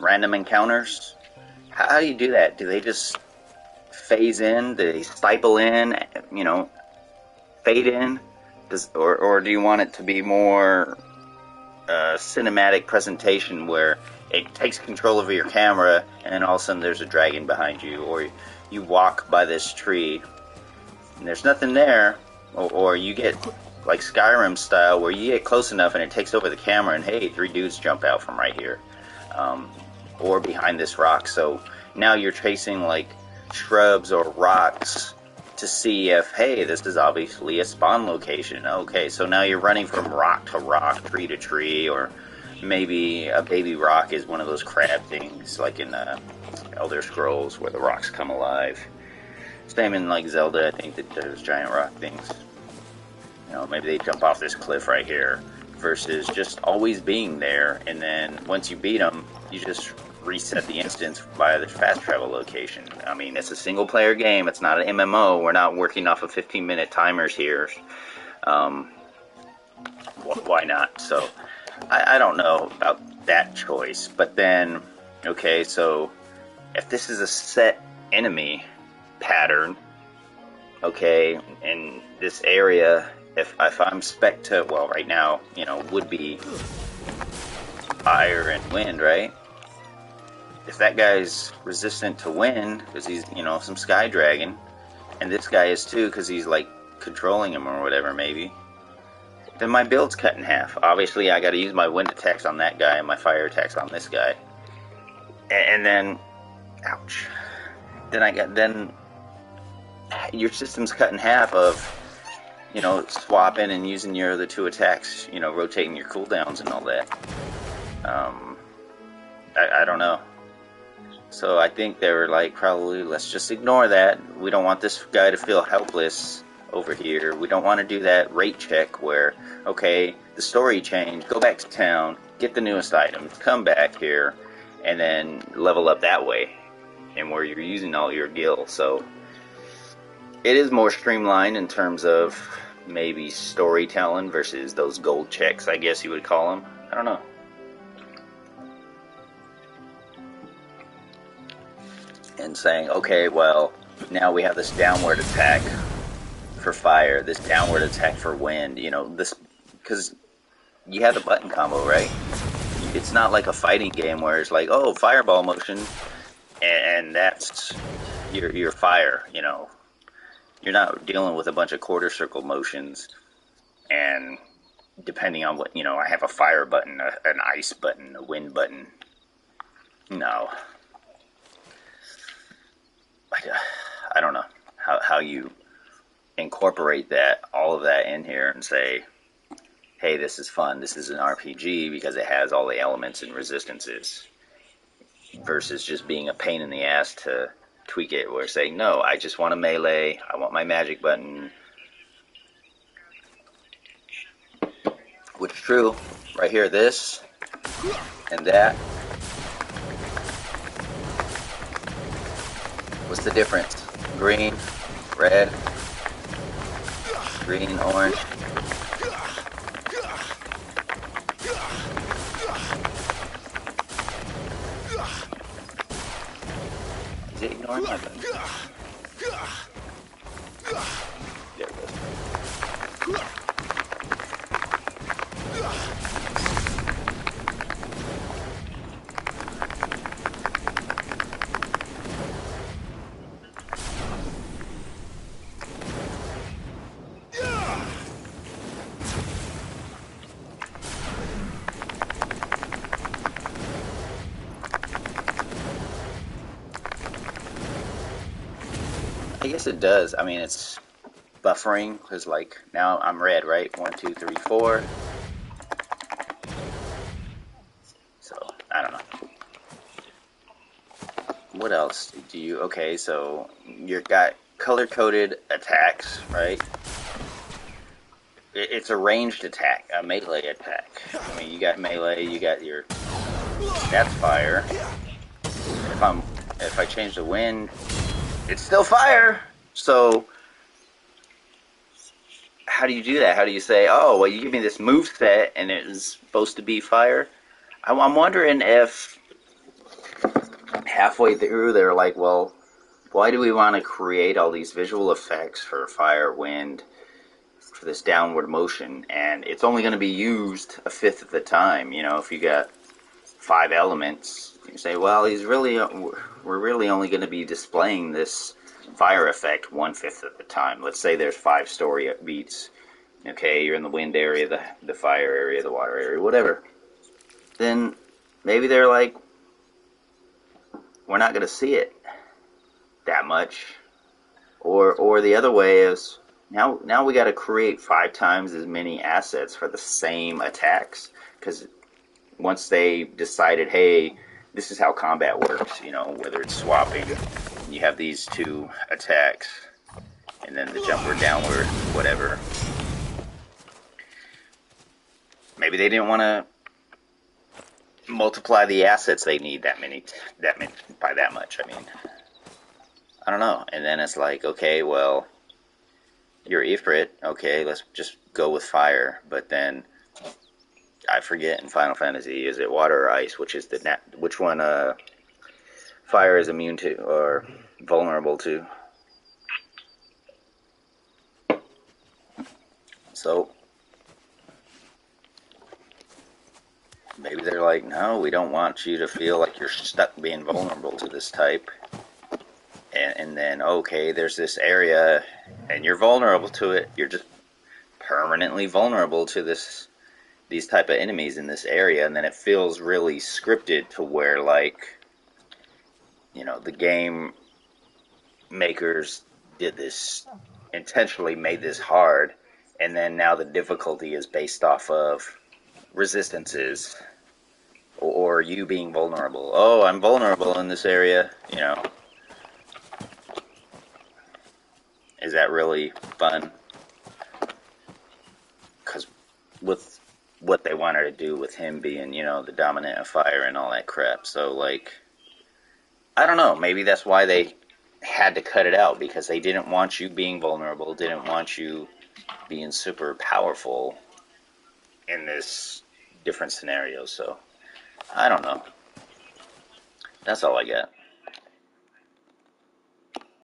random encounters. How do you do that? Do they just phase in? Do they stifle in? You know, fade in? Or do you want it to be more cinematic presentation where it takes control over your camera and then all of a sudden there's a dragon behind you, or you walk by this tree and there's nothing there, or you get like Skyrim style where you get close enough and it takes over the camera and hey, 3 dudes jump out from right here, or behind this rock. So now you're chasing like shrubs or rocks to see if, hey, this is obviously a spawn location. Okay, so now you're running from rock to rock, tree to tree, or maybe a baby rock is one of those crab things like in Elder Scrolls where the rocks come alive. Same in like Zelda, I think that there's giant rock things. You know, maybe they jump off this cliff right here versus just always being there, and then once you beat them, you just reset the instance via the fast travel location. I mean, it's a single player game. It's not an MMO. We're not working off of 15-minute timers here. Why not? So I don't know about that choice. But then, okay, so if this is a set enemy pattern, okay, in this area, if I'm spec to, well, right now, you know, would be fire and wind, right? If that guy's resistant to wind because he's, you know, some sky dragon, and this guy is too because he's like controlling him or whatever, maybe, then my build's cut in half. Obviously, I got to use my wind attacks on that guy and my fire attacks on this guy, and then, ouch. Then your system's cut in half of, you know, swapping and using your other 2 attacks, you know, rotating your cooldowns and all that. I don't know. So I think they were like, probably, let's just ignore that. We don't want this guy to feel helpless over here. We don't want to do that rate check where, okay, the story changed, go back to town, get the newest items, come back here, and then level up that way, and where you're using all your gil. So it is more streamlined in terms of maybe storytelling versus those gold checks, I guess you would call them. I don't know. And saying, okay, well, now we have this downward attack for fire, this downward attack for wind, you know, this, because you have the button combo, right? It's not like a fighting game where it's like, oh, fireball motion, and that's your fire, you know. You're not dealing with a bunch of quarter circle motions, and depending on what, you know, I have a fire button, an ice button, a wind button. No. I don't know how you incorporate that, all of that in here and say, hey, this is fun, this is an RPG because it has all the elements and resistances, versus just being a pain in the ass to tweak it, where saying, no, I just want a melee, I want my magic button. Which is true, right here, this and that. What's the difference? Green, red, green, orange. Is it ignoring my button? There it goes. I guess it does. I mean, it's buffering because, like, now I'm red, right? 1, 2, 3, 4. So I don't know. What else do you? Okay, so you've got color-coded attacks, right? It's a ranged attack, a melee attack. I mean, you got melee, you got your. That's fire. If I change the wind, it's still fire. So how do you do that? How do you say, oh, well, you give me this move set and it is supposed to be fire? I'm wondering if halfway through, they're like, well, why do we want to create all these visual effects for fire, wind, for this downward motion? And it's only going to be used a fifth of the time. You know, if you got 5 elements, you say, well, we're really only going to be displaying this fire effect 1/5 of the time. Let's say there's 5 story beats. Okay, you're in the wind area, the fire area, the water area, whatever. Then maybe they're like, we're not going to see it that much. Or the other way is, now we got to create 5 times as many assets for the same attacks, because once they decided, hey, this is how combat works, you know, whether it's swapping, you have these 2 attacks, and then the jumper downward, whatever. Maybe they didn't want to multiply the assets they need that many by that much. I mean, I don't know. And then it's like, okay, well, you're Ifrit. Okay, let's just go with fire. But then I forget in Final Fantasy, is it water or ice? Which one? Fire is immune to or vulnerable to. So maybe they're like, no, we don't want you to feel like you're stuck being vulnerable to this type. And then, okay, there's this area, and you're vulnerable to it. You're just permanently vulnerable to these type of enemies in this area, and then it feels really scripted to where, like, you know, the game makers did this, intentionally made this hard, and then now the difficulty is based off of resistances or you being vulnerable. Oh, I'm vulnerable in this area, you know. Is that really fun? Because with what they wanted to do with him being, you know, the dominant of fire and all that crap. So, like, I don't know. Maybe that's why they had to cut it out, because they didn't want you being vulnerable, didn't want you being super powerful in this different scenario. So, I don't know. That's all I got.